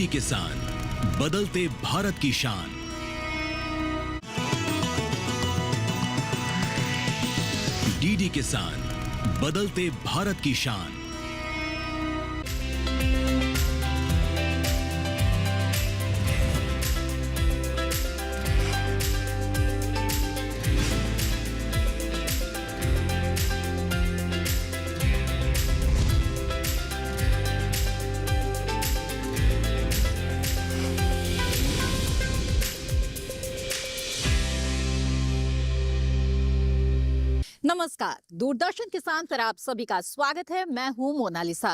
किसान, बदलते भारत की शान। डीडी किसान, बदलते भारत की शान। नमस्कार, दूरदर्शन किसान पर आप सभी का स्वागत है। मैं हूं मोनालिसा।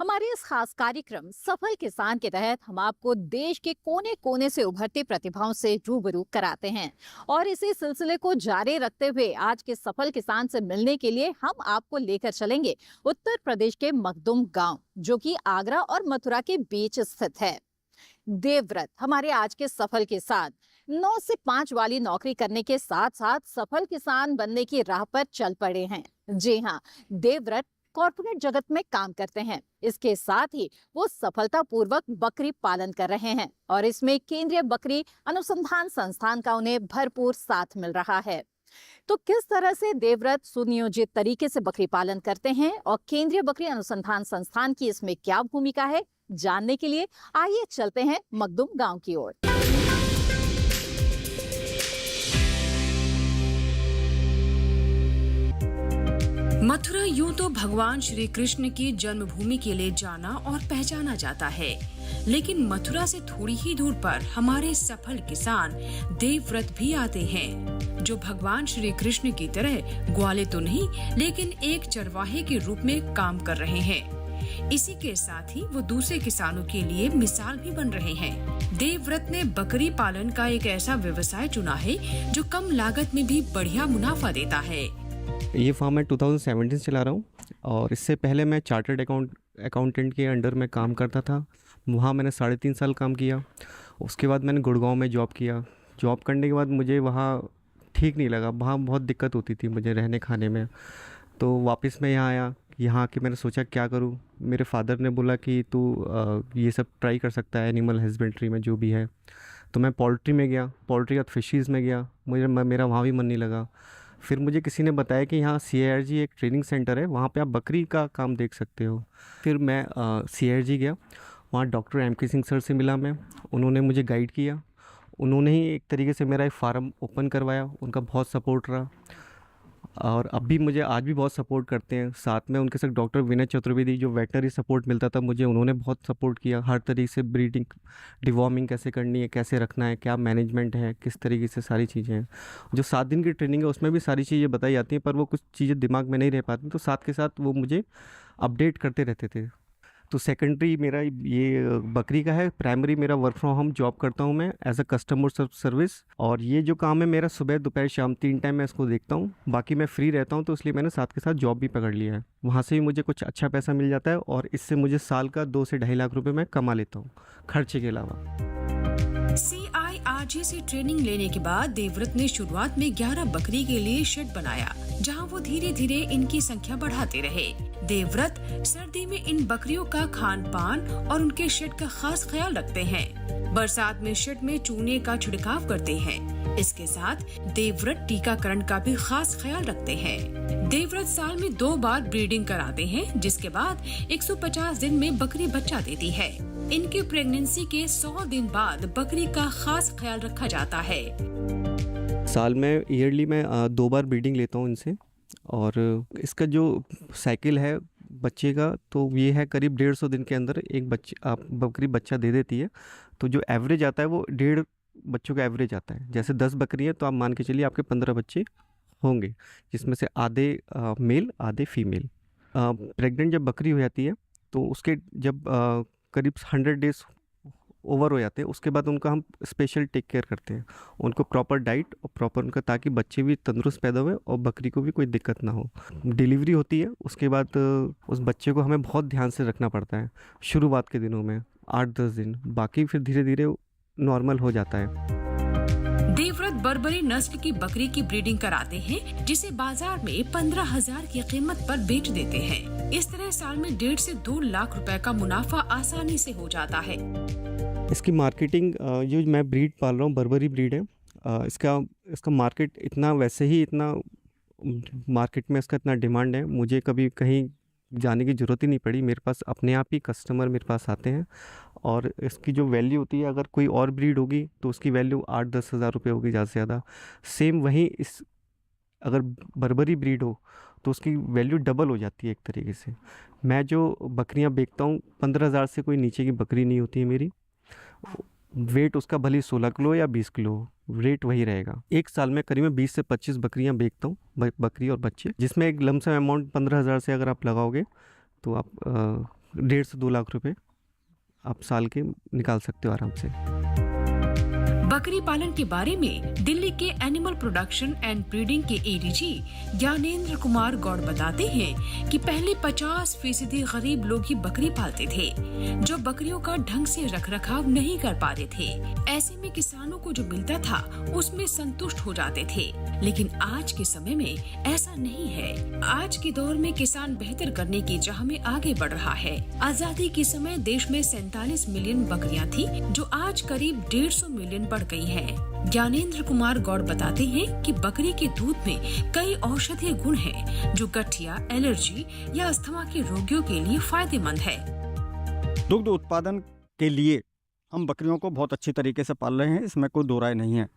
हमारे इस खास कार्यक्रम सफल किसान के तहत हम आपको देश के कोने कोने से उभरती प्रतिभाओं से रूबरू कराते हैं और इसी सिलसिले को जारी रखते हुए आज के सफल किसान से मिलने के लिए हम आपको लेकर चलेंगे उत्तर प्रदेश के मखदुम गांव, जो कि आगरा और मथुरा के बीच स्थित है। देवव्रत हमारे आज के सफल किसान 9 से 5 वाली नौकरी करने के साथ साथ सफल किसान बनने की राह पर चल पड़े हैं। जी हाँ, देवव्रत कॉर्पोरेट जगत में काम करते हैं। इसके साथ ही वो सफलतापूर्वक बकरी पालन कर रहे हैं और इसमें केंद्रीय बकरी अनुसंधान संस्थान का उन्हें भरपूर साथ मिल रहा है। तो किस तरह से देवव्रत सुनियोजित तरीके से बकरी पालन करते हैं और केंद्रीय बकरी अनुसंधान संस्थान की इसमें क्या भूमिका है, जानने के लिए आइए चलते हैं मखदुम गांव की ओर। मथुरा यूं तो भगवान श्री कृष्ण की जन्मभूमि के लिए जाना और पहचाना जाता है, लेकिन मथुरा से थोड़ी ही दूर पर हमारे सफल किसान देवव्रत भी आते हैं, जो भगवान श्री कृष्ण की तरह ग्वाले तो नहीं, लेकिन एक चरवाहे के रूप में काम कर रहे हैं। इसी के साथ ही वो दूसरे किसानों के लिए मिसाल भी बन रहे हैं। देवव्रत ने बकरी पालन का एक ऐसा व्यवसाय चुना है जो कम लागत में भी बढ़िया मुनाफा देता है। ये फार्म मैं 2017 चला रहा हूँ और इससे पहले मैं चार्टर्ड अकाउंटेंट के अंडर में काम करता था। वहाँ मैंने 3.5 साल काम किया। उसके बाद मैंने गुड़गांव में जॉब किया। जॉब करने के बाद मुझे वहाँ ठीक नहीं लगा, वहाँ बहुत दिक्कत होती थी मुझे रहने खाने में। तो वापस मैं यहाँ आया। यहाँ आके मैंने सोचा क्या करूँ। मेरे फादर ने बोला कि तू ये सब ट्राई कर सकता है एनिमल हस्बेंड्री में जो भी है। तो मैं पोल्ट्री में गया, पोल्ट्री के बाद फिशीज़ में गया। मेरा वहाँ भी मन नहीं लगा। फिर मुझे किसी ने बताया कि यहाँ CIRG एक ट्रेनिंग सेंटर है, वहाँ पे आप बकरी का काम देख सकते हो। फिर मैं CIRG गया, वहाँ डॉक्टर MK सिंह सर से मिला मैं। उन्होंने मुझे गाइड किया। उन्होंने ही एक तरीके से मेरा एक फार्म ओपन करवाया। उनका बहुत सपोर्ट रहा और अब भी मुझे आज भी बहुत सपोर्ट करते हैं। साथ में उनके साथ डॉक्टर विनय चतुर्वेदी, जो वेटनरी सपोर्ट मिलता था मुझे, उन्होंने बहुत सपोर्ट किया। हर तरीके से ब्रीडिंग, डिवॉर्मिंग कैसे करनी है, कैसे रखना है, क्या मैनेजमेंट है, किस तरीके से सारी चीज़ें हैं। जो 7 दिन की ट्रेनिंग है उसमें भी सारी चीज़ें बताई जाती हैं, पर वो कुछ चीज़ें दिमाग में नहीं रह पाती, तो साथ के साथ वो मुझे अपडेट करते रहते थे। तो सेकेंडरी मेरा ये बकरी का है। प्राइमरी मेरा वर्क फ्रॉम होम जॉब करता हूँ मैं एज अ कस्टमर सर्विस। और ये जो काम है मेरा सुबह दोपहर शाम 3 टाइम मैं इसको देखता हूँ। बाकी मैं फ्री रहता हूँ, तो इसलिए मैंने साथ के साथ जॉब भी पकड़ लिया है। वहाँ से भी मुझे कुछ अच्छा पैसा मिल जाता है और इससे मुझे साल का 2 से 2.5 लाख रुपये मैं कमा लेता हूँ खर्चे के अलावा। CIRG से ट्रेनिंग लेने के बाद देवव्रत ने शुरुआत में 11 बकरी के लिए शेड बनाया, जहां वो धीरे धीरे इनकी संख्या बढ़ाते रहे। देवव्रत सर्दी में इन बकरियों का खान पान और उनके शेड का खास ख्याल रखते हैं। बरसात में शेड में चूने का छिड़काव करते हैं। इसके साथ देवव्रत टीकाकरण का भी खास ख्याल रखते हैं। देवव्रत साल में 2 बार ब्रीडिंग कराते हैं, जिसके बाद 150 दिन में बकरी बच्चा देती है। इनकी प्रेगनेंसी के 100 दिन बाद बकरी का खास ख्याल रखा जाता है। साल में ईयरली मैं 2 बार ब्रीडिंग लेता हूँ इनसे। और इसका जो साइकिल है बच्चे का, तो ये है करीब 150 दिन के अंदर एक बकरी बच्चा दे देती है। तो जो एवरेज आता है वो 1.5 बच्चों का एवरेज आता है। जैसे 10 बकरी है तो आप मान के चलिए आपके 15 बच्चे होंगे, जिसमें से आधे मेल आधे फीमेल। प्रेग्नेंट जब बकरी हो जाती है तो उसके जब करीब 100 डेज ओवर हो जाते हैं, उसके बाद उनका हम स्पेशल टेक केयर करते हैं। उनको प्रॉपर डाइट और प्रॉपर उनका, ताकि बच्चे भी तंदुरुस्त पैदा हुए और बकरी को भी कोई दिक्कत ना हो। डिलीवरी होती है, उसके बाद उस बच्चे को हमें बहुत ध्यान से रखना पड़ता है शुरुआत के दिनों में 8-10 दिन। बाकी फिर धीरे धीरे नॉर्मल हो जाता है। देवव्रत बर्बरी नस्ल की बकरी की ब्रीडिंग कराते हैं, जिसे बाजार में 15,000 की कीमत पर बेच देते हैं। इस तरह साल में 1.5 से 2 लाख रुपए का मुनाफा आसानी से हो जाता है। इसकी मार्केटिंग जो मैं ब्रीड पाल रहा हूँ बर्बरी ब्रीड है। इसका मार्केट इतना वैसे ही इतना मार्केट में इसका इतना डिमांड है, मुझे कभी कहीं जाने की ज़रूरत ही नहीं पड़ी। मेरे पास अपने आप ही कस्टमर मेरे पास आते हैं और इसकी जो वैल्यू होती है, अगर कोई और ब्रीड होगी तो उसकी वैल्यू 8-10 हज़ार रुपये होगी ज़्यादा से ज़्यादा। सेम वहीं इस अगर बर्बरी ब्रीड हो तो उसकी वैल्यू डबल हो जाती है एक तरीके से। मैं जो बकरियां बेचता हूँ 15,000 से कोई नीचे की बकरी नहीं होती है मेरी। वेट उसका भले 16 किलो या 20 किलो हो, रेट वही रहेगा। एक साल में करीबन 20 से 25 बकरियां बेचता हूँ, बकरी और बच्चे, जिसमें एक लमसम अमाउंट 15,000 से अगर आप लगाओगे तो आप 1.5 से 2 लाख रुपए आप साल के निकाल सकते हो आराम से। बकरी पालन के बारे में दिल्ली के एनिमल प्रोडक्शन एंड ब्रीडिंग के एडीजी ज्ञानेंद्र कुमार गौड़ बताते हैं कि पहले 50% गरीब लोग ही बकरी पालते थे, जो बकरियों का ढंग से रखरखाव नहीं कर पाते थे। ऐसे में किसानों को जो मिलता था उसमें संतुष्ट हो जाते थे, लेकिन आज के समय में ऐसा नहीं है। आज के दौर में किसान बेहतर करने की चाह में आगे बढ़ रहा है। आजादी के समय देश में 47 मिलियन बकरियां थी, जो आज करीब 150 मिलियन बढ़ गई हैं। ज्ञानेंद्र कुमार गौड़ बताते हैं कि बकरी के दूध में कई औषधीय गुण हैं, जो गठिया, एलर्जी या अस्थमा के रोगियों के लिए फायदेमंद है। दुग्ध उत्पादन के लिए हम बकरियों को बहुत अच्छी तरीके से पाल रहे हैं, इसमें कोई दो राय नहीं है।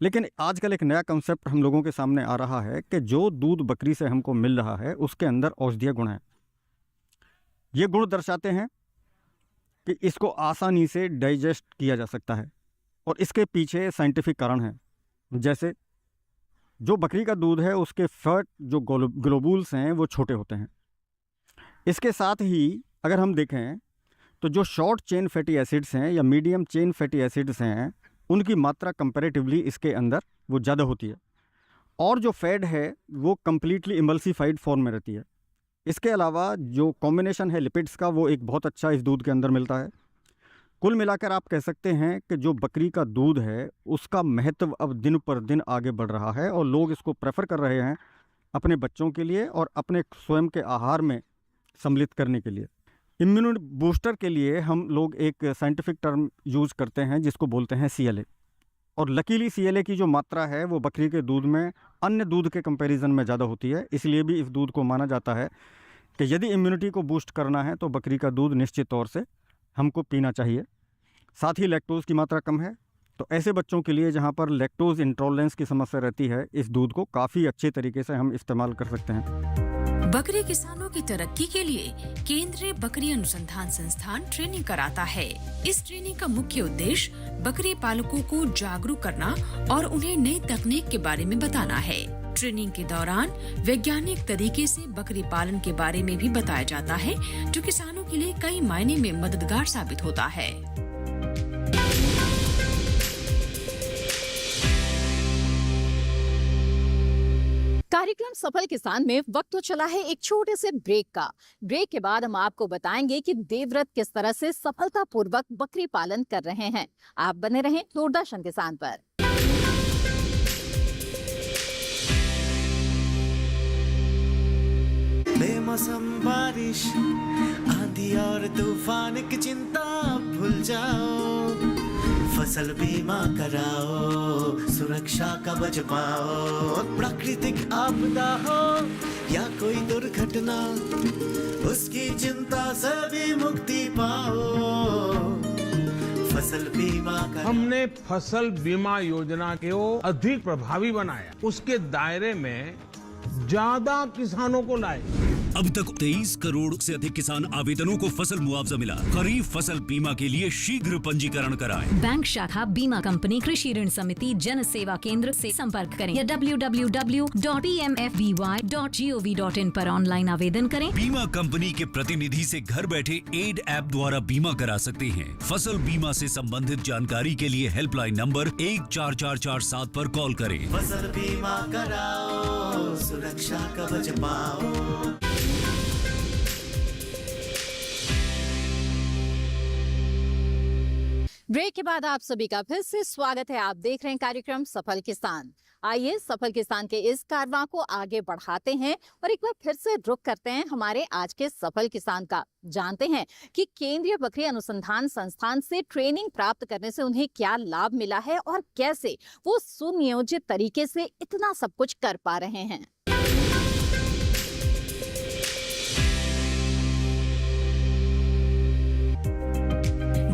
लेकिन आजकल एक नया कंसेप्ट हम लोगों के सामने आ रहा है कि जो दूध बकरी से हमको मिल रहा है उसके अंदर औषधीय गुण हैं। ये गुण दर्शाते हैं कि इसको आसानी से डाइजेस्ट किया जा सकता है और इसके पीछे साइंटिफिक कारण है। जैसे जो बकरी का दूध है उसके फैट जो ग्लोबुल्स हैं वो छोटे होते हैं। इसके साथ ही अगर हम देखें तो जो शॉर्ट चेन फैटी एसिड्स हैं या मीडियम चेन फैटी एसिड्स हैं उनकी मात्रा कंपैरेटिवली इसके अंदर वो ज़्यादा होती है, और जो फैट है वो कम्प्लीटली इमल्सिफाइड फॉर्म में रहती है। इसके अलावा जो कॉम्बिनेशन है लिपिड्स का वो एक बहुत अच्छा इस दूध के अंदर मिलता है। कुल मिलाकर आप कह सकते हैं कि जो बकरी का दूध है उसका महत्व अब दिन पर दिन आगे बढ़ रहा है और लोग इसको प्रेफर कर रहे हैं अपने बच्चों के लिए और अपने स्वयं के आहार में सम्मिलित करने के लिए। इम्यून बूस्टर के लिए हम लोग एक साइंटिफिक टर्म यूज़ करते हैं जिसको बोलते हैं CLA, और लकीली CLA की जो मात्रा है वो बकरी के दूध में अन्य दूध के कंपैरिजन में ज़्यादा होती है। इसलिए भी इस दूध को माना जाता है कि यदि इम्यूनिटी को बूस्ट करना है तो बकरी का दूध निश्चित तौर से हमको पीना चाहिए। साथ ही लैक्टोज़ की मात्रा कम है, तो ऐसे बच्चों के लिए जहाँ पर लैक्टोज़ इंटॉलरेंस की समस्या रहती है इस दूध को काफ़ी अच्छे तरीके से हम इस्तेमाल कर सकते हैं। बकरी किसानों की तरक्की के लिए केंद्रीय बकरी अनुसंधान संस्थान ट्रेनिंग कराता है। इस ट्रेनिंग का मुख्य उद्देश्य बकरी पालकों को जागरूक करना और उन्हें नई तकनीक के बारे में बताना है। ट्रेनिंग के दौरान वैज्ञानिक तरीके से बकरी पालन के बारे में भी बताया जाता है, जो किसानों के लिए कई मायने में मददगार साबित होता है। कार्यक्रम सफल किसान में वक्त तो चला है एक छोटे से ब्रेक का। ब्रेक के बाद हम आपको बताएंगे कि देवव्रत किस तरह से सफलतापूर्वक बकरी पालन कर रहे हैं। आप बने रहें दूरदर्शन किसान पर। बेमौसम बारिश, आंधी और तूफान की चिंता भूल जाओ, फसल बीमा कराओ, सुरक्षा कवच पाओ। प्राकृतिक आपदा हो या कोई दुर्घटना, उसकी चिंता से भी मुक्ति पाओ। फसल बीमा कराओ। हमने फसल बीमा योजना को अधिक प्रभावी बनाया, उसके दायरे में ज्यादा किसानों को लाए। अब तक 23 करोड़ से अधिक किसान आवेदनों को फसल मुआवजा मिला। खरीफ फसल बीमा के लिए शीघ्र पंजीकरण कराएं। बैंक शाखा, बीमा कंपनी, कृषि ऋण समिति, जन सेवा केंद्र से संपर्क करें या www.pmfby.gov.in पर ऑनलाइन आवेदन करें। बीमा कंपनी के प्रतिनिधि से घर बैठे एड ऐप द्वारा बीमा करा सकते हैं। फसल बीमा से संबंधित जानकारी के लिए हेल्पलाइन नंबर 14447 पर कॉल करें। फसल बीमा कराओ, सुरक्षा कवच पाओ। ब्रेक के बाद आप सभी का फिर से स्वागत है। आप देख रहे हैं कार्यक्रम सफल किसान। आइए सफल किसान के इस कारवां को आगे बढ़ाते हैं और एक बार फिर से रुख करते हैं हमारे आज के सफल किसान का। जानते हैं कि केंद्रीय बकरी अनुसंधान संस्थान से ट्रेनिंग प्राप्त करने से उन्हें क्या लाभ मिला है और कैसे वो सुनियोजित तरीके से इतना सब कुछ कर पा रहे हैं।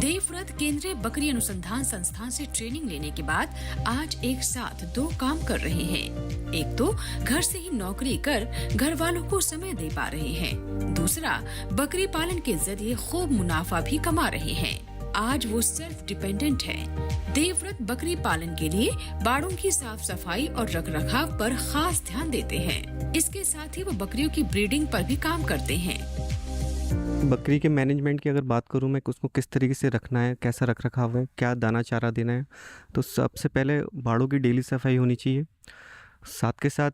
देवव्रत केंद्रीय बकरी अनुसंधान संस्थान से ट्रेनिंग लेने के बाद आज एक साथ दो काम कर रहे हैं। एक तो घर से ही नौकरी कर घर वालों को समय दे पा रहे हैं, दूसरा बकरी पालन के जरिए खूब मुनाफा भी कमा रहे हैं। आज वो सेल्फ डिपेंडेंट है। देवव्रत बकरी पालन के लिए बाड़ों की साफ सफाई और रखरखाव पर खास ध्यान देते हैं। इसके साथ ही वो बकरियों की ब्रीडिंग पर भी काम करते हैं। बकरी के मैनेजमेंट की अगर बात करूं मैं, उसको किस तरीके से रखना है, कैसा रख रखाव है, क्या दाना चारा देना है, तो सबसे पहले बाड़ों की डेली सफाई होनी चाहिए। साथ के साथ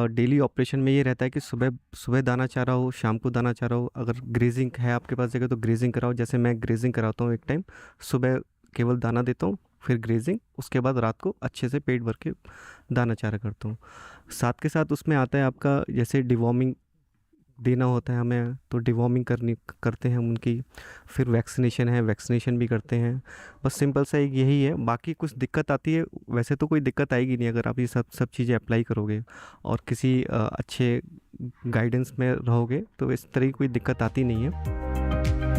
डेली ऑपरेशन में ये रहता है कि सुबह दाना चारा हो, शाम को दाना चारा हो। अगर ग्रेजिंग है आपके पास जगह तो ग्रेजिंग कराओ। जैसे मैं ग्रेजिंग कराता हूँ, एक टाइम सुबह केवल दाना देता हूँ, फिर ग्रेजिंग, उसके बाद रात को अच्छे से पेट भर के दाना चारा करता हूँ। साथ के साथ उसमें आता है आपका जैसे डिवॉर्मिंग देना होता है हमें, तो डिवॉर्मिंग करते हैं हम उनकी। फिर वैक्सीनेशन है, वैक्सीनेशन भी करते हैं। बस सिंपल सा एक यही है। बाकी कुछ दिक्कत आती है वैसे तो कोई दिक्कत आएगी नहीं अगर आप ये सब चीज़ें अप्लाई करोगे और किसी अच्छे गाइडेंस में रहोगे, तो इस तरह की कोई दिक्कत आती नहीं है।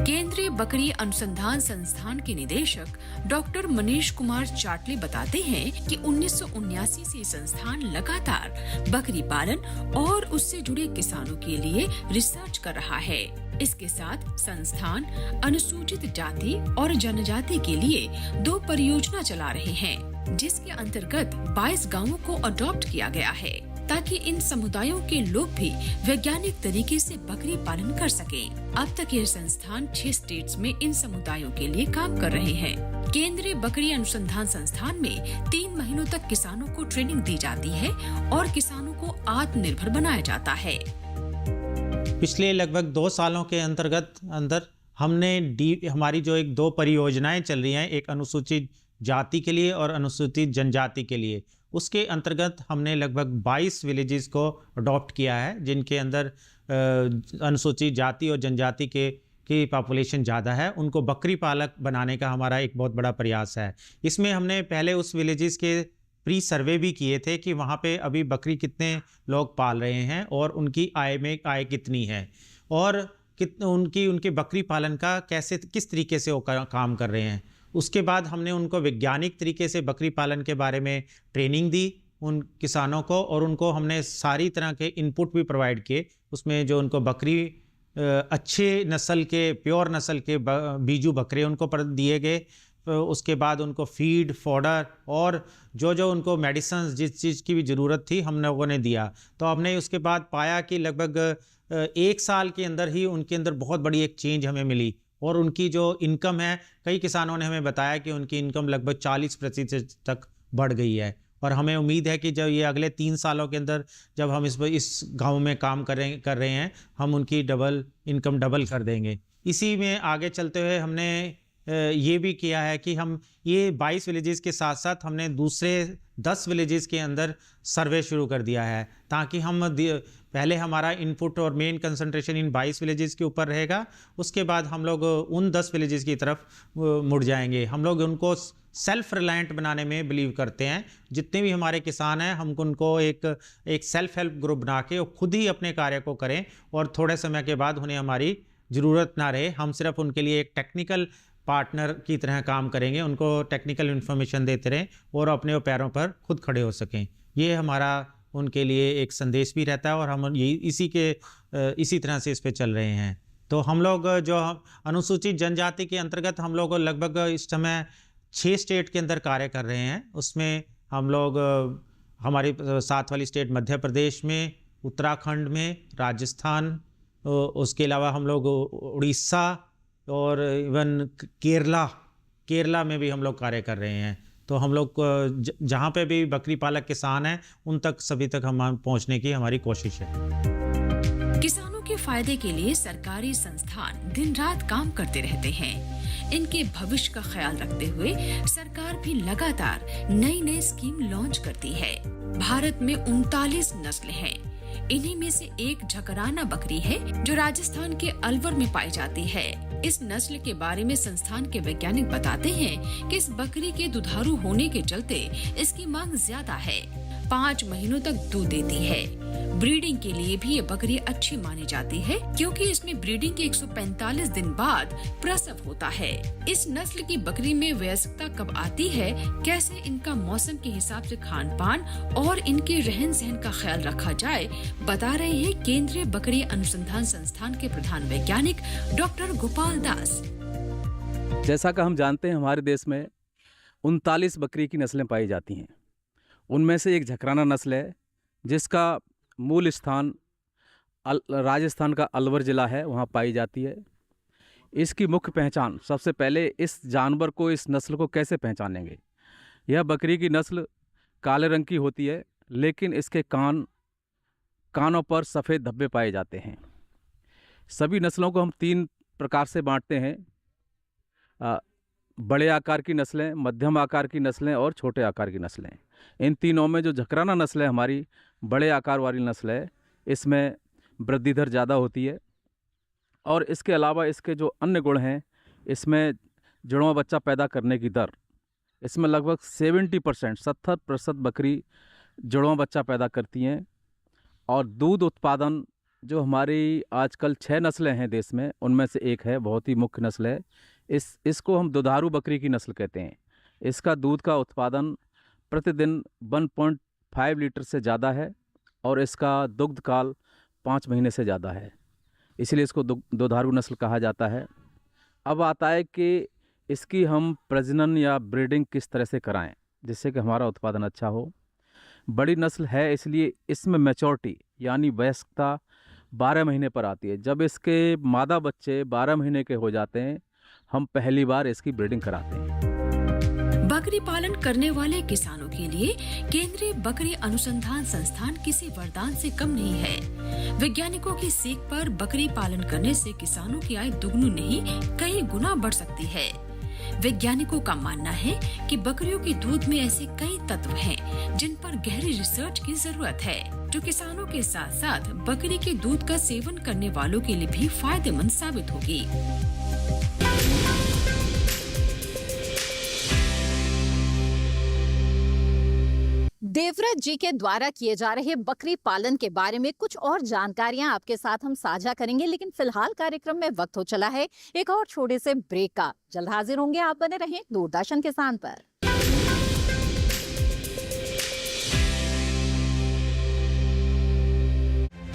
केंद्रीय बकरी अनुसंधान संस्थान के निदेशक डॉक्टर मनीष कुमार चाटले बताते हैं कि 1979 से संस्थान लगातार बकरी पालन और उससे जुड़े किसानों के लिए रिसर्च कर रहा है। इसके साथ संस्थान अनुसूचित जाति और जनजाति के लिए 2 परियोजना चला रहे हैं, जिसके अंतर्गत 22 गांवों को अडॉप्ट किया गया है ताकि इन समुदायों के लोग भी वैज्ञानिक तरीके से बकरी पालन कर सकें। अब तक यह संस्थान 6 स्टेट्स में इन समुदायों के लिए काम कर रहे हैं। केंद्रीय बकरी अनुसंधान संस्थान में 3 महीनों तक किसानों को ट्रेनिंग दी जाती है और किसानों को आत्मनिर्भर बनाया जाता है। पिछले लगभग 2 सालों के अंदर हमने हमारी जो 2 परियोजनाएं चल रही हैं, एक अनुसूचित जाति के लिए और अनुसूचित जनजाति के लिए, उसके अंतर्गत हमने लगभग 22 विलेजेस को अडॉप्ट किया है, जिनके अंदर अनुसूचित जाति और जनजाति की पॉपुलेशन ज़्यादा है। उनको बकरी पालक बनाने का हमारा एक बहुत बड़ा प्रयास है। इसमें हमने पहले उस विलेजेस के प्री सर्वे भी किए थे कि वहाँ पे अभी बकरी कितने लोग पाल रहे हैं और उनकी आय कितनी है और उनके बकरी पालन का किस तरीके से वो काम कर रहे हैं। उसके बाद हमने उनको वैज्ञानिक तरीके से बकरी पालन के बारे में ट्रेनिंग दी उन किसानों को, और उनको हमने सारी तरह के इनपुट भी प्रोवाइड किए। उसमें जो उनको बकरी अच्छे नस्ल के, प्योर नस्ल के बीजू बकरे उनको दिए गए। उसके बाद उनको फीड, फॉडर और जो उनको मेडिसिन जिस चीज़ की भी ज़रूरत थी हम लोगों ने दिया। तो हमने उसके बाद पाया कि लगभग 1 साल के अंदर ही उनके अंदर बहुत बड़ी एक चेंज हमें मिली और उनकी जो इनकम है, कई किसानों ने हमें बताया कि उनकी इनकम लगभग 40% तक बढ़ गई है। और हमें उम्मीद है कि जब ये अगले 3 सालों के अंदर जब हम इस गांव में काम कर रहे हैं, हम उनकी इनकम डबल कर देंगे। इसी में आगे चलते हुए हमने ये भी किया है कि हम ये 22 विलेजेस के साथ साथ हमने दूसरे 10 विलेजेस के अंदर सर्वे शुरू कर दिया है, ताकि हम पहले हमारा इनपुट और मेन कंसंट्रेशन इन 22 विलेजेस के ऊपर रहेगा। उसके बाद हम लोग उन 10 विलेजेस की तरफ मुड़ जाएंगे। हम लोग उनको सेल्फ रिलायंट बनाने में बिलीव करते हैं। जितने भी हमारे किसान हैं, हम उनको एक सेल्फ हेल्प ग्रुप बना के खुद ही अपने कार्य को करें और थोड़े समय के बाद उन्हें हमारी ज़रूरत ना रहे। हम सिर्फ उनके लिए एक टेक्निकल पार्टनर की तरह काम करेंगे, उनको टेक्निकल इन्फॉर्मेशन देते रहें और अपने पैरों पर खुद खड़े हो सकें। ये हमारा उनके लिए एक संदेश भी रहता है और हम इसी तरह से इस पे चल रहे हैं। तो हम लोग जो अनुसूचित जनजाति के अंतर्गत हम लोग लगभग इस समय 6 स्टेट के अंदर कार्य कर रहे हैं। उसमें हम लोग हमारी साथ वाली स्टेट मध्य प्रदेश में, उत्तराखंड में, राजस्थान, उसके अलावा हम लोग उड़ीसा और इवन केरला में भी हम लोग कार्य कर रहे हैं। तो हम लोग जहाँ पे भी बकरी पालक किसान हैं उन तक सभी तक हम पहुँचने की हमारी कोशिश है। किसानों के फायदे के लिए सरकारी संस्थान दिन रात काम करते रहते हैं। इनके भविष्य का ख्याल रखते हुए सरकार भी लगातार नई नई स्कीम लॉन्च करती है। भारत में 39 नस्ल हैं। इन्हीं में से एक झकराना बकरी है जो राजस्थान के अलवर में पाई जाती है। इस नस्ल के बारे में संस्थान के वैज्ञानिक बताते हैं कि इस बकरी के दुधारू होने के चलते इसकी मांग ज्यादा है। 5 महीनों तक दूध देती है। ब्रीडिंग के लिए भी ये बकरी अच्छी मानी जाती है क्योंकि इसमें ब्रीडिंग के 145 दिन बाद प्रसव होता है। इस नस्ल की बकरी में वयस्कता कब आती है, कैसे इनका मौसम के हिसाब से खान पान और इनके रहन सहन का ख्याल रखा जाए, बता रहे हैं केंद्रीय बकरी अनुसंधान संस्थान के प्रधान वैज्ञानिक डॉक्टर गोपाल दास। जैसा कि हम जानते हैं हमारे देश में 39 बकरी की नस्लें पाई जाती हैं। उनमें से एक झकराना नस्ल है जिसका मूल स्थान राजस्थान का अलवर ज़िला है, वहाँ पाई जाती है। इसकी मुख्य पहचान, सबसे पहले इस जानवर को, इस नस्ल को कैसे पहचानेंगे। यह बकरी की नस्ल काले रंग की होती है लेकिन इसके कानों पर सफ़ेद धब्बे पाए जाते हैं। सभी नस्लों को हम 3 प्रकार से बांटते हैं, बड़े आकार की नस्लें, मध्यम आकार की नस्लें और छोटे आकार की नस्लें। इन तीनों में जो झकराना नस्ल है हमारी बड़े आकार वाली नस्ल है, इसमें वृद्धि दर ज़्यादा होती है और इसके अलावा इसके जो अन्य गुण हैं, इसमें जुड़वा बच्चा पैदा करने की दर, इसमें लगभग 70% बकरी जुड़वा बच्चा पैदा करती हैं। और दूध उत्पादन जो हमारी आजकल 6 नस्लें हैं देश में, उनमें से एक है, बहुत ही मुख्य नस्ल है। इसको हम दुधारू बकरी की नस्ल कहते हैं। इसका दूध का उत्पादन प्रतिदिन 1.5 लीटर से ज़्यादा है और इसका दुग्ध काल 5 महीने से ज़्यादा है, इसलिए इसको दुधारू नस्ल कहा जाता है। अब आता है कि इसकी हम प्रजनन या ब्रीडिंग किस तरह से कराएं जिससे कि हमारा उत्पादन अच्छा हो। बड़ी नस्ल है इसलिए इसमें मैच्योरिटी यानी वयस्कता 12 महीने पर आती है। जब इसके मादा बच्चे 12 महीने के हो जाते हैं, हम पहली बार इसकी ब्रीडिंग कराते हैं। बकरी पालन करने वाले किसानों के लिए केंद्रीय बकरी अनुसंधान संस्थान किसी वरदान से कम नहीं है। वैज्ञानिकों की सीख पर बकरी पालन करने से किसानों की आय दुगनी नहीं कई गुना बढ़ सकती है। वैज्ञानिकों का मानना है कि बकरियों के दूध में ऐसे कई तत्व हैं जिन पर गहरी रिसर्च की जरूरत है, जो किसानों के साथ साथ बकरी के दूध का सेवन करने वालों के लिए भी फायदेमंद साबित होगी। देवव्रत जी के द्वारा किए जा रहे बकरी पालन के बारे में कुछ और जानकारियां आपके साथ हम साझा करेंगे, लेकिन फिलहाल कार्यक्रम में वक्त हो चला है एक और छोटे से ब्रेक का। जल्द हाजिर होंगे, आप बने रहें दूरदर्शन किसान पर।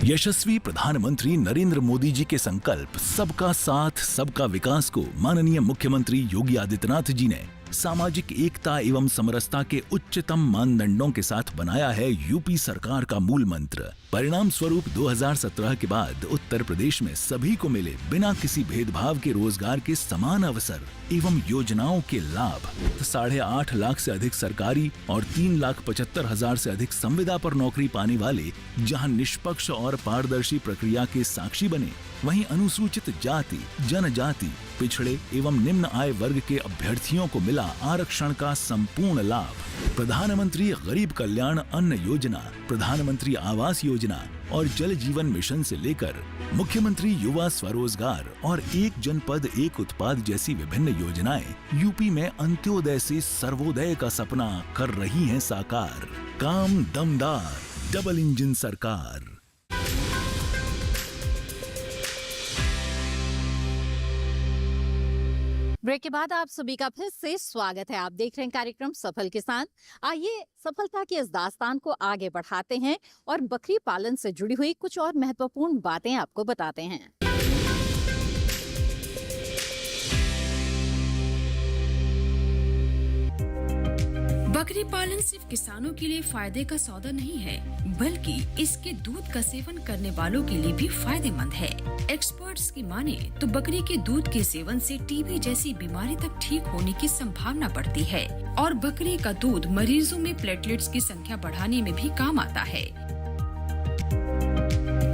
यशस्वी प्रधानमंत्री नरेंद्र मोदी जी के संकल्प सबका साथ सबका विकास को माननीय मुख्यमंत्री योगी आदित्यनाथ जी ने सामाजिक एकता एवं समरसता के उच्चतम मानदंडों के साथ बनाया है यूपी सरकार का मूल मंत्र। परिणाम स्वरूप 2017 के बाद उत्तर प्रदेश में सभी को मिले बिना किसी भेदभाव के रोजगार के समान अवसर एवं योजनाओं के लाभ। 8.5 लाख से अधिक सरकारी और 3,75,000 से अधिक संविदा पर नौकरी पाने वाले जहां निष्पक्ष और पारदर्शी प्रक्रिया के साक्षी बने, वहीं अनुसूचित जाति, जनजाति, पिछड़े एवं निम्न आय वर्ग के अभ्यर्थियों को मिला आरक्षण का संपूर्ण लाभ। प्रधानमंत्री गरीब कल्याण अन्न योजना, प्रधानमंत्री आवास योजना और जल जीवन मिशन से लेकर मुख्यमंत्री युवा स्वरोजगार और एक जनपद एक उत्पाद जैसी विभिन्न योजनाएं यूपी में अंत्योदय से सर्वोदय का सपना कर रही हैं साकार। काम दमदार, डबल इंजन सरकार। ब्रेक के बाद आप सभी का फिर से स्वागत है। आप देख रहे हैं कार्यक्रम सफल किसान। आइए सफलता की इस दास्तान को आगे बढ़ाते हैं और बकरी पालन से जुड़ी हुई कुछ और महत्वपूर्ण बातें आपको बताते हैं। बकरी पालन सिर्फ किसानों के लिए फायदे का सौदा नहीं है, बल्कि इसके दूध का सेवन करने वालों के लिए भी फायदेमंद है। एक्सपर्ट्स की माने तो बकरी के दूध के सेवन से टीबी जैसी बीमारी तक ठीक होने की संभावना बढ़ती है और बकरी का दूध मरीजों में प्लेटलेट्स की संख्या बढ़ाने में भी काम आता है।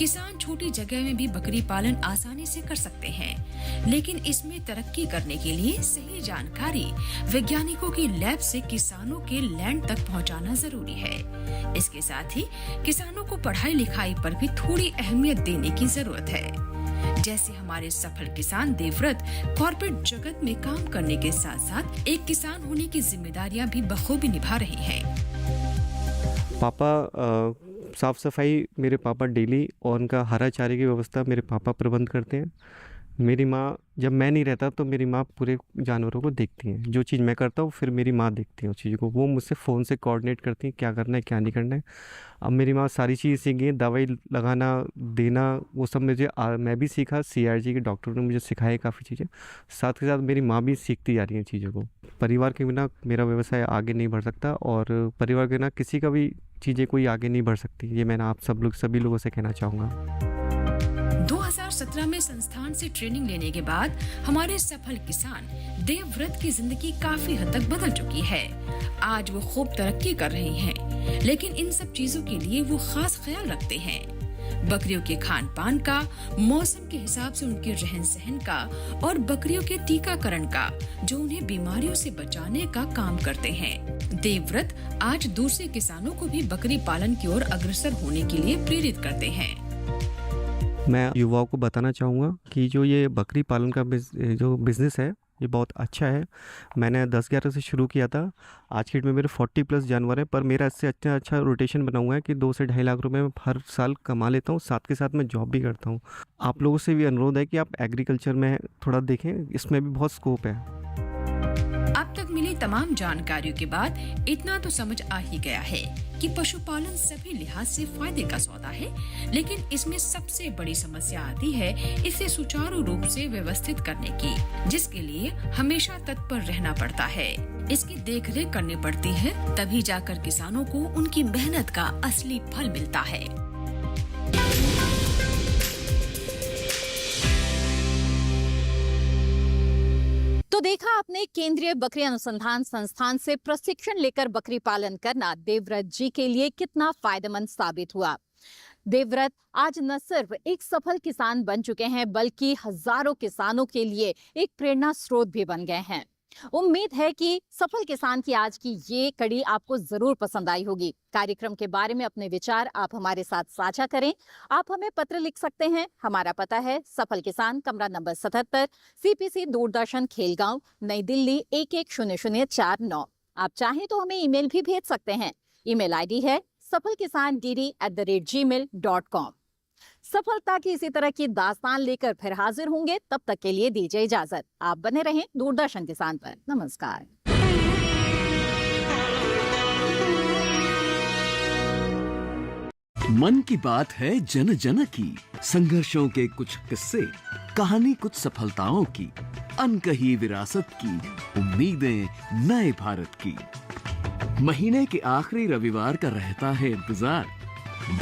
किसान छोटी जगह में भी बकरी पालन आसानी से कर सकते हैं, लेकिन इसमें तरक्की करने के लिए सही जानकारी वैज्ञानिकों की लैब से किसानों के लैंड तक पहुंचाना जरूरी है। इसके साथ ही किसानों को पढ़ाई लिखाई पर भी थोड़ी अहमियत देने की जरूरत है। जैसे हमारे सफल किसान देवव्रत कॉर्पोरेट जगत में काम करने के साथ साथ एक किसान होने की जिम्मेदारियां भी बखूबी निभा रहे हैं। पापा साफ़ सफाई मेरे पापा डेली, और उनका हरा चारे की व्यवस्था मेरे पापा प्रबंध करते हैं। मेरी माँ, जब मैं नहीं रहता तो मेरी माँ पूरे जानवरों को देखती हैं। जो चीज़ मैं करता हूँ फिर मेरी माँ देखती है उस चीज़ को। वो मुझसे फ़ोन से कोऑर्डिनेट करती हैं क्या करना है क्या नहीं करना है। अब मेरी माँ सारी चीज़ सीख गई, दवाई लगाना देना वो सब मुझे मैं भी सीखा। CRG के डॉक्टर ने मुझे सिखाया काफ़ी चीज़ें। साथ के साथ मेरी माँ भी सीखती जा रही हैं चीज़ों को। परिवार के बिना मेरा व्यवसाय आगे नहीं बढ़ सकता, और परिवार के बिना किसी का भी चीज़ें कोई आगे नहीं बढ़ सकती। ये मैं आप सभी लोगों से कहना चाहूँगा। 2017 में संस्थान से ट्रेनिंग लेने के बाद हमारे सफल किसान देवव्रत की जिंदगी काफी हद तक बदल चुकी है। आज वो खूब तरक्की कर रहे हैं, लेकिन इन सब चीजों के लिए वो खास ख्याल रखते हैं। बकरियों के खान पान का, मौसम के हिसाब से उनके रहन सहन का और बकरियों के टीकाकरण का, जो उन्हें बीमारियों से बचाने का काम करते हैं। देवव्रत आज दूसरे किसानों को भी बकरी पालन की ओर अग्रसर होने के लिए प्रेरित करते हैं। मैं युवाओं को बताना चाहूँगा कि जो ये बकरी पालन का जो बिज़नेस है ये बहुत अच्छा है। मैंने 10-11 से शुरू किया था। आज की डेट में मेरे 40+ जानवर हैं, पर मेरा इससे अच्छा रोटेशन बना हुआ है कि 2 से 2.5 लाख रुपए मैं हर साल कमा लेता हूँ। साथ के साथ मैं जॉब भी करता हूँ। आप लोगों से भी अनुरोध है कि आप एग्रीकल्चर में थोड़ा देखें, इसमें भी बहुत स्कोप है। अब तक मिली तमाम जानकारियों के बाद इतना तो समझ आ ही गया है कि पशुपालन सभी लिहाज से फायदे का सौदा है, लेकिन इसमें सबसे बड़ी समस्या आती है इसे सुचारू रूप से व्यवस्थित करने की, जिसके लिए हमेशा तत्पर रहना पड़ता है। इसकी देखरेख करनी पड़ती है, तभी जाकर किसानों को उनकी मेहनत का असली फल मिलता है। तो देखा आपने, केंद्रीय बकरी अनुसंधान संस्थान से प्रशिक्षण लेकर बकरी पालन करना देवव्रत जी के लिए कितना फायदेमंद साबित हुआ। देवव्रत आज न सिर्फ एक सफल किसान बन चुके हैं, बल्कि हजारों किसानों के लिए एक प्रेरणा स्रोत भी बन गए हैं। उम्मीद है कि सफल किसान की आज की ये कड़ी आपको जरूर पसंद आई होगी। कार्यक्रम के बारे में अपने विचार आप हमारे साथ साझा करें। आप हमें पत्र लिख सकते हैं। हमारा पता है सफल किसान, कमरा नंबर 77, CPC दूरदर्शन, खेलगांव, नई दिल्ली 110049। आप चाहें तो हमें ईमेल भी भेज सकते हैं। ईमेल ID है safalkisandd@gmail.com। सफलता की इसी तरह की दास्तान लेकर फिर हाजिर होंगे। तब तक के लिए दीजिए इजाजत। आप बने रहें दूरदर्शन किसान पर। नमस्कार। मन की बात है जन जन की, संघर्षों के कुछ किस्से, कहानी कुछ सफलताओं की, अनकही विरासत की, उम्मीदें नए भारत की। महीने के आखिरी रविवार का रहता है इंतजार।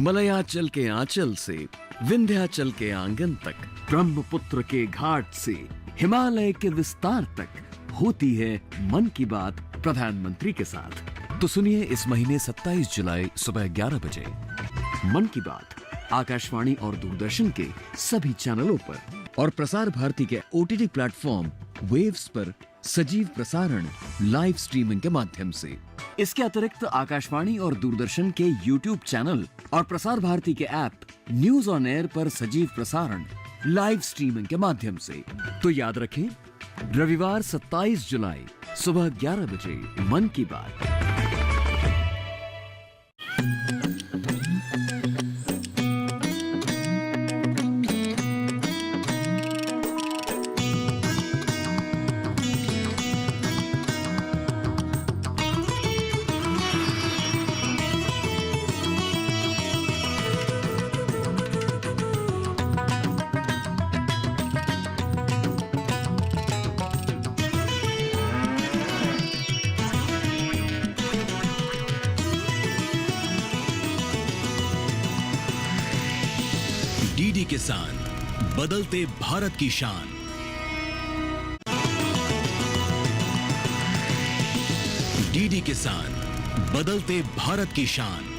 मलयाचल के आंचल से विंध्याचल के आंगन तक, ब्रह्मपुत्र के घाट से हिमालय के विस्तार तक होती है मन की बात प्रधानमंत्री के साथ। तो सुनिए इस महीने 27 जुलाई सुबह 11 बजे मन की बात आकाशवाणी और दूरदर्शन के सभी चैनलों पर और प्रसार भारती के OTT प्लेटफॉर्म वेव्स पर सजीव प्रसारण लाइव स्ट्रीमिंग के माध्यम से। इसके अतिरिक्त आकाशवाणी और दूरदर्शन के YouTube चैनल और प्रसार भारती के ऐप न्यूज ऑन एयर पर सजीव प्रसारण लाइव स्ट्रीमिंग के माध्यम से। तो याद रखें, रविवार 27 जुलाई सुबह 11 बजे मन की बात। DD किसान, बदलते भारत की शान। DD किसान, बदलते भारत की शान।